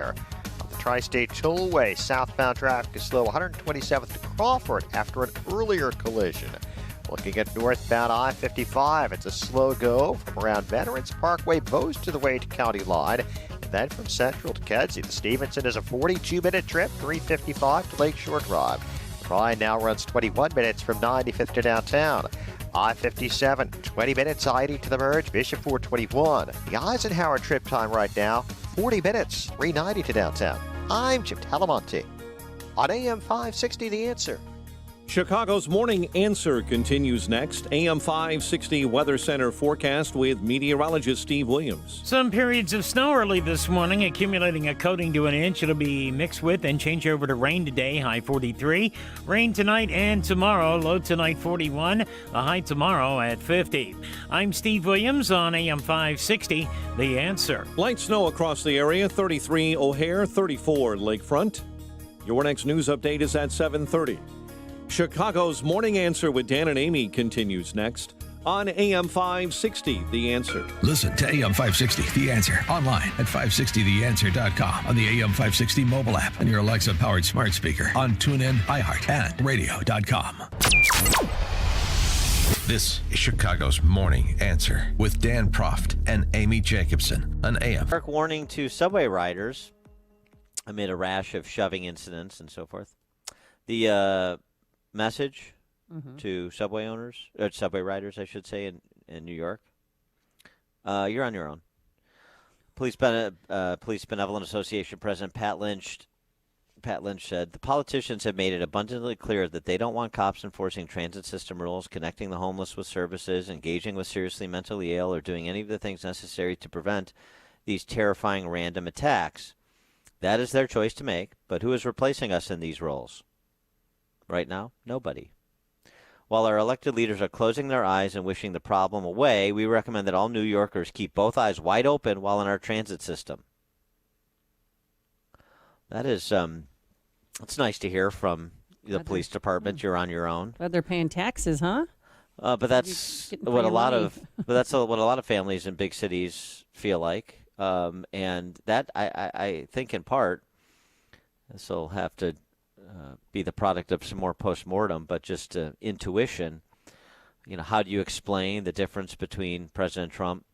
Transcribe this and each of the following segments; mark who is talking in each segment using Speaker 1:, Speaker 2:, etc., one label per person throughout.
Speaker 1: On the Tri-State Tollway, southbound traffic is slow 127th to Crawford after an earlier collision. Looking at northbound I-55, it's a slow go from around Veterans Parkway, Bose to the Wade County line. And then from Central to Kedzie, the Stevenson is a 42-minute trip, 355 to Lakeshore Drive. The Bryan now runs 21 minutes from 95th to downtown. I-57, 20 minutes, I-80 to the merge, Bishop 421. The Eisenhower trip time right now, 40 minutes, 390 to downtown. I'm Jim Talamonte on AM 560, The Answer.
Speaker 2: Chicago's Morning Answer continues next. AM 560 Weather Center forecast with meteorologist Steve Williams.
Speaker 3: Some periods of snow early this morning, accumulating a coating to an inch. It'll be mixed with and change over to rain today, high 43. Rain tonight and tomorrow, low tonight 41, the high tomorrow at 50. I'm Steve Williams on AM 560, The Answer.
Speaker 2: Light snow across the area, 33 O'Hare, 34 Lakefront. Your next news update is at 7:30. Chicago's Morning Answer with Dan and Amy continues next on AM 560, The Answer.
Speaker 4: Listen to AM 560, The Answer, online at 560theanswer.com, on the AM 560 mobile app, and your Alexa-powered smart speaker, on TuneIn, iHeart, and radio.com. This is Chicago's Morning Answer with Dan Proft and Amy Jacobson on AM.
Speaker 5: Dark warning to subway riders amid a rash of shoving incidents and so forth. The message to subway owners, or subway riders, I should say, in New York. You're on your own. Police Benevolent Association President Pat Lynch said, the politicians have made it abundantly clear that they don't want cops enforcing transit system rules, connecting the homeless with services, engaging with seriously mentally ill, or doing any of the things necessary to prevent these terrifying random attacks. That is their choice to make, but who is replacing us in these roles? Right now, nobody. While our elected leaders are closing their eyes and wishing the problem away, we recommend that all New Yorkers keep both eyes wide open while in our transit system. That is, it's nice to hear from the police department. You're on your own.
Speaker 6: But they're paying taxes, huh?
Speaker 5: But that's what a lot of families in big cities feel like, and that I think in part this will have to be the product of some more postmortem, but just intuition. You know, how do you explain the difference between President Trump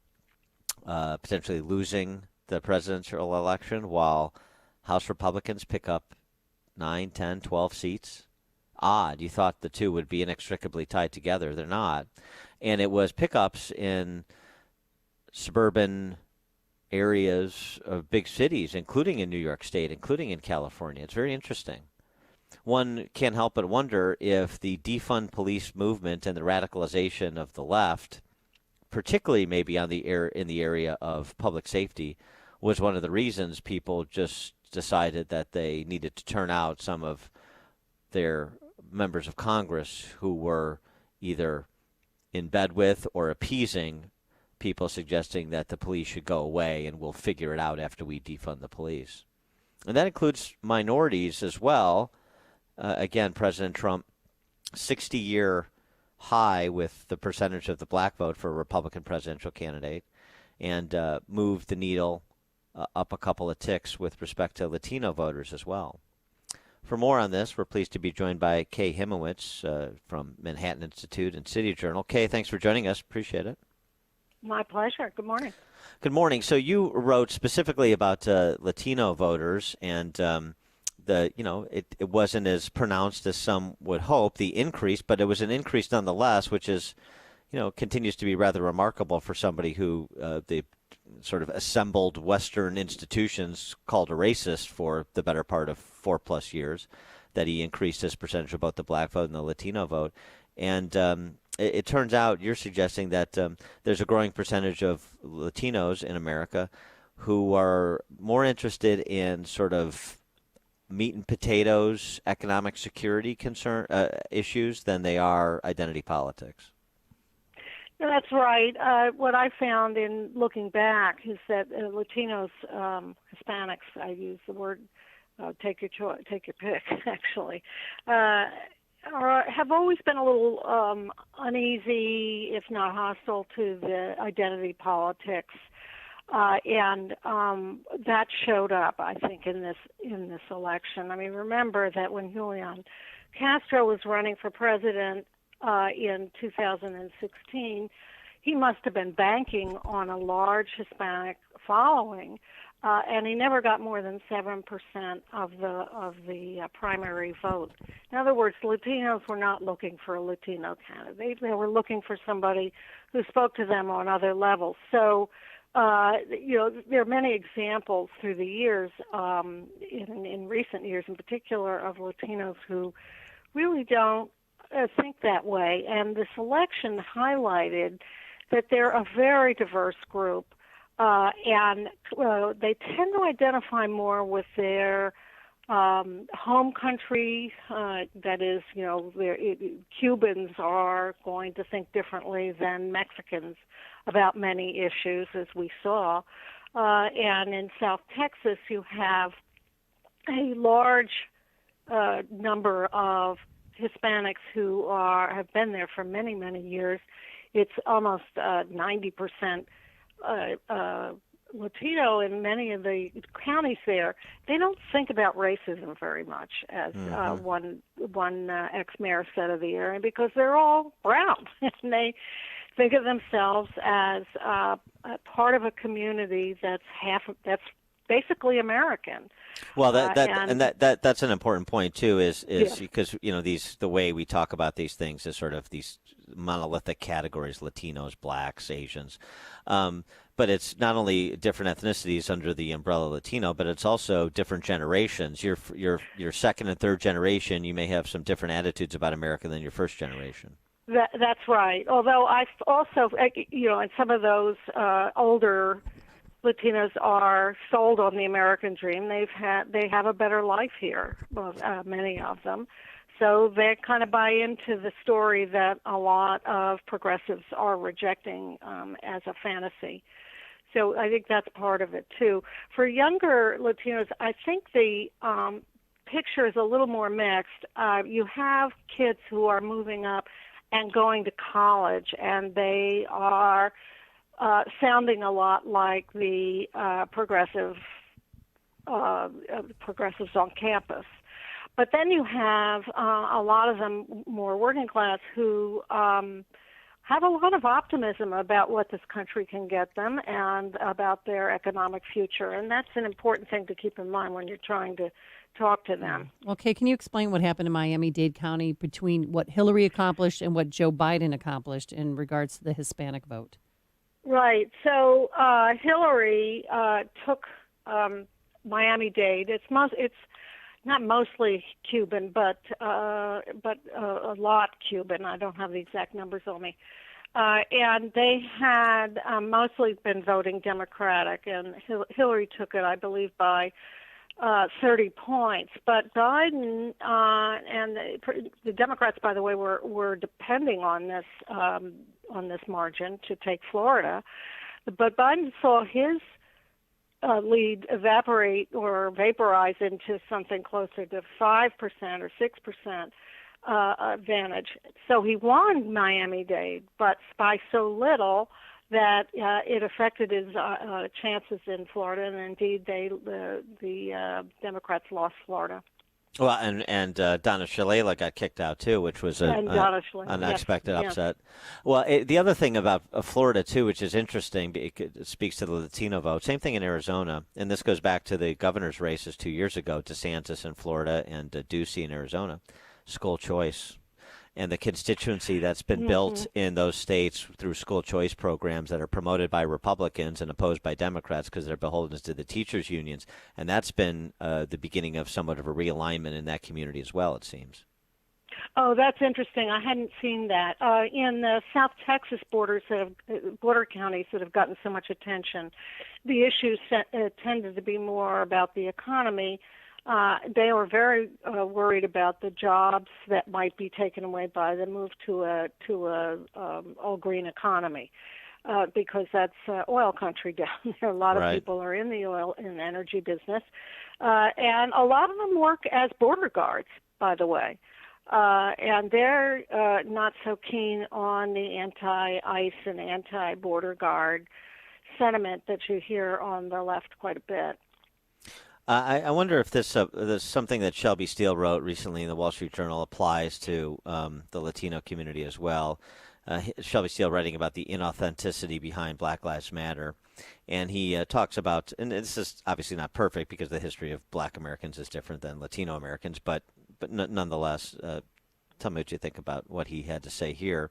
Speaker 5: potentially losing the presidential election while House Republicans pick up 9, 10, 12 seats? Odd. You thought the two would be inextricably tied together. They're not. And it was pickups in suburban areas of big cities, including in New York State, including in California. It's very interesting. One can't help but wonder if the defund police movement and the radicalization of the left, particularly maybe in the area of public safety, was one of the reasons people just decided that they needed to turn out some of their members of Congress who were either in bed with or appeasing people suggesting that the police should go away and we'll figure it out after we defund the police. And that includes minorities as well. Again, President Trump, 60-year high with the percentage of the black vote for a Republican presidential candidate, and moved the needle up a couple of ticks with respect to Latino voters as well. For more on this, we're pleased to be joined by Kay Hymowitz from Manhattan Institute and City Journal. Kay, thanks for joining us. Appreciate it.
Speaker 7: My pleasure. Good morning.
Speaker 5: Good morning. So you wrote specifically about Latino voters, and it wasn't as pronounced as some would hope, the increase, but it was an increase nonetheless, which is, continues to be rather remarkable for somebody who the sort of assembled Western institutions called a racist for the better part of 4+ years, that he increased his percentage of both the black vote and the Latino vote. And it turns out you're suggesting that there's a growing percentage of Latinos in America who are more interested in sort of meat and potatoes, economic security issues than they are identity politics.
Speaker 7: No, that's right. What I found in looking back is that Latinos, Hispanics, I use the word take your pick, actually, have always been a little uneasy, if not hostile, to the identity politics. and that showed up, I think, in this election. I mean, remember that when Julian Castro was running for president in 2016, he must have been banking on a large Hispanic following, and he never got more than 7% of the primary vote. In other words, Latinos were not looking for a Latino candidate; they were looking for somebody who spoke to them on other levels. So, there are many examples through the years, in recent years in particular, of Latinos who really don't think that way. And this election highlighted that they're a very diverse group, and they tend to identify more with their home country. That is, Cubans are going to think differently than Mexicans about many issues, as we saw. And in South Texas, you have a large number of Hispanics who have been there for many, many years. It's almost 90% Latino in many of the counties there. They don't think about racism very much, as one ex-mayor said of the area, because they're all brown and they think of themselves as part of a community that's basically American.
Speaker 5: Well, that's an important point too. Is because the way we talk about these things is sort of these monolithic categories: Latinos, Blacks, Asians. But it's not only different ethnicities under the umbrella Latino, but it's also different generations. Your second and third generation, you may have some different attitudes about America than your first generation.
Speaker 7: That's right. Although I also, and some of those older Latinos are sold on the American dream. They have a better life here, many of them. So they kind of buy into the story that a lot of progressives are rejecting as a fantasy. So I think that's part of it too. For younger Latinos, I think the picture is a little more mixed. You have kids who are moving up and going to college, and they are sounding a lot like the progressives on campus. But then you have a lot of them more working class who have a lot of optimism about what this country can get them and about their economic future. And that's an important thing to keep in mind when you're trying to talk to them.
Speaker 6: Okay, can you explain what happened in Miami-Dade County between what Hillary accomplished and what Joe Biden accomplished in regards to the Hispanic vote? Right.
Speaker 7: So Hillary took Miami-Dade. It's not mostly Cuban, but a lot Cuban. I don't have the exact numbers on me. And they had mostly been voting Democratic, and Hillary took it, I believe, by 30 points. But Biden and the Democrats, by the way, were depending on this margin to take Florida. But Biden saw his lead evaporate or vaporize into something closer to 5% or 6% advantage. So he won Miami-Dade, but by so little that it affected his chances in Florida, and indeed the Democrats lost Florida.
Speaker 5: Well, and Donna Shalala got kicked out too, which was an unexpected upset. Yes. Well, the other thing about Florida too, which is interesting, it speaks to the Latino vote. Same thing in Arizona, and this goes back to the governor's races 2 years ago: DeSantis in Florida and Ducey in Arizona. School choice. And the constituency that's been built in those states through school choice programs that are promoted by Republicans and opposed by Democrats because they're beholden to the teachers' unions. And that's been the beginning of somewhat of a realignment in that community as well, it seems.
Speaker 7: Oh, that's interesting. I hadn't seen that. In the South Texas border counties that have gotten so much attention, the issues tended to be more about the economy. They were very worried about the jobs that might be taken away by the move to a all green economy, because that's oil country down there. A lot of people are in the oil and energy business, and a lot of them work as border guards, by the way, and they're not so keen on the anti-ICE and anti-border guard sentiment that you hear on the left quite a bit.
Speaker 5: I wonder if this something that Shelby Steele wrote recently in the Wall Street Journal applies to the Latino community as well. Shelby Steele writing about the inauthenticity behind Black Lives Matter. And he talks about, and this is obviously not perfect because the history of Black Americans is different than Latino Americans, but nonetheless, tell me what you think about what he had to say here.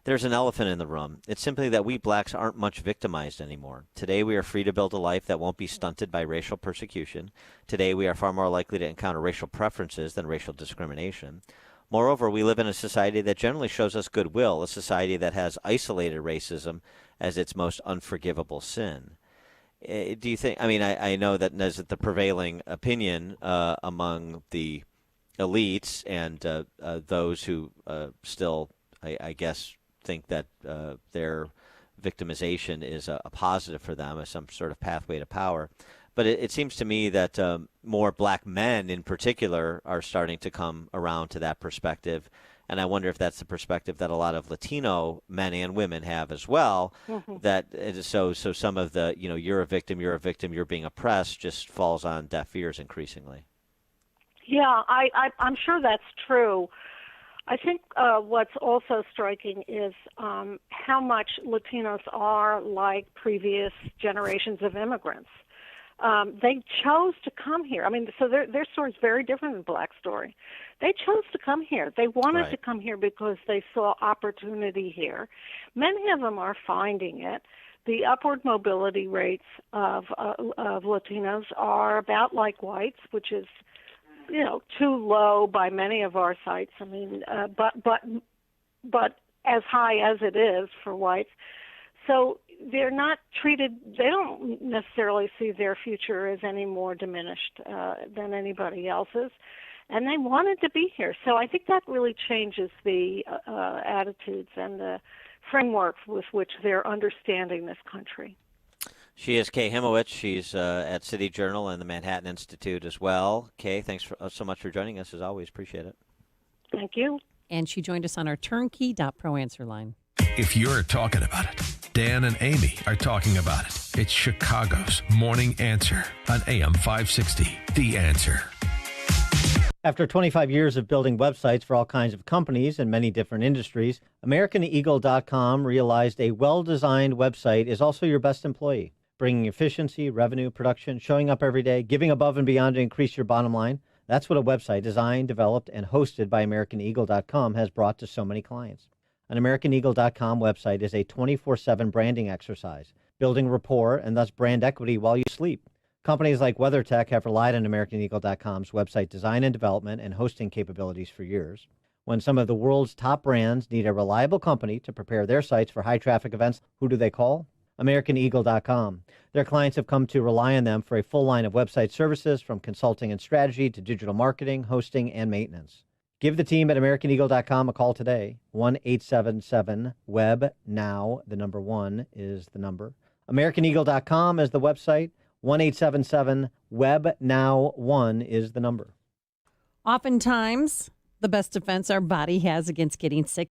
Speaker 5: There's an elephant in the room. It's simply that we blacks aren't much victimized anymore. Today we are free to build a life that won't be stunted by racial persecution. Today we are far more likely to encounter racial preferences than racial discrimination. Moreover, we live in a society that generally shows us goodwill, a society that has isolated racism as its most unforgivable sin. Do you think, I know that is the prevailing opinion among the elites and those who still, I guess, think that their victimization is a positive for them as some sort of pathway to power. But it seems to me that more black men in particular are starting to come around to that perspective. And I wonder if that's the perspective that a lot of Latino men and women have as well. Mm-hmm. That so some of the, you're a victim, you're being oppressed just falls on deaf ears increasingly.
Speaker 7: Yeah, I'm sure that's true. I think what's also striking is how much Latinos are like previous generations of immigrants. They chose to come here. So their story is very different than Black story. They chose to come here. They wanted to come here because they saw opportunity here. Many of them are finding it. The upward mobility rates of Latinos are about like whites, which is, too low by many of our sites. But as high as it is for whites. So they're not treated, they don't necessarily see their future as any more diminished than anybody else's. And they wanted to be here. So I think that really changes the attitudes and the framework with which they're understanding this country.
Speaker 5: She is Kay Hymowitz. She's at City Journal and the Manhattan Institute as well. Kay, thanks so much for joining us as always. Appreciate it.
Speaker 7: Thank you.
Speaker 6: And she joined us on our turnkey.pro answer line.
Speaker 4: If you're talking about it, Dan and Amy are talking about it. It's Chicago's Morning Answer on AM 560. The Answer.
Speaker 8: After 25 years of building websites for all kinds of companies in many different industries, AmericanEagle.com realized a well-designed website is also your best employee, bringing efficiency, revenue, production, showing up every day, giving above and beyond to increase your bottom line. That's what a website designed, developed, and hosted by AmericanEagle.com has brought to so many clients. An AmericanEagle.com website is a 24/7 branding exercise, building rapport and thus brand equity while you sleep. Companies like WeatherTech have relied on AmericanEagle.com's website design and development and hosting capabilities for years. When some of the world's top brands need a reliable company to prepare their sites for high-traffic events, who do they call? AmericanEagle.com. Their clients have come to rely on them for a full line of website services, from consulting and strategy to digital marketing, hosting, and maintenance. Give the team at AmericanEagle.com a call today. 1-877-WEB-NOW. The number 1 is the number. AmericanEagle.com is the website. 1-877-WEB-NOW1 is the number.
Speaker 6: Oftentimes, the best defense our body has against getting sick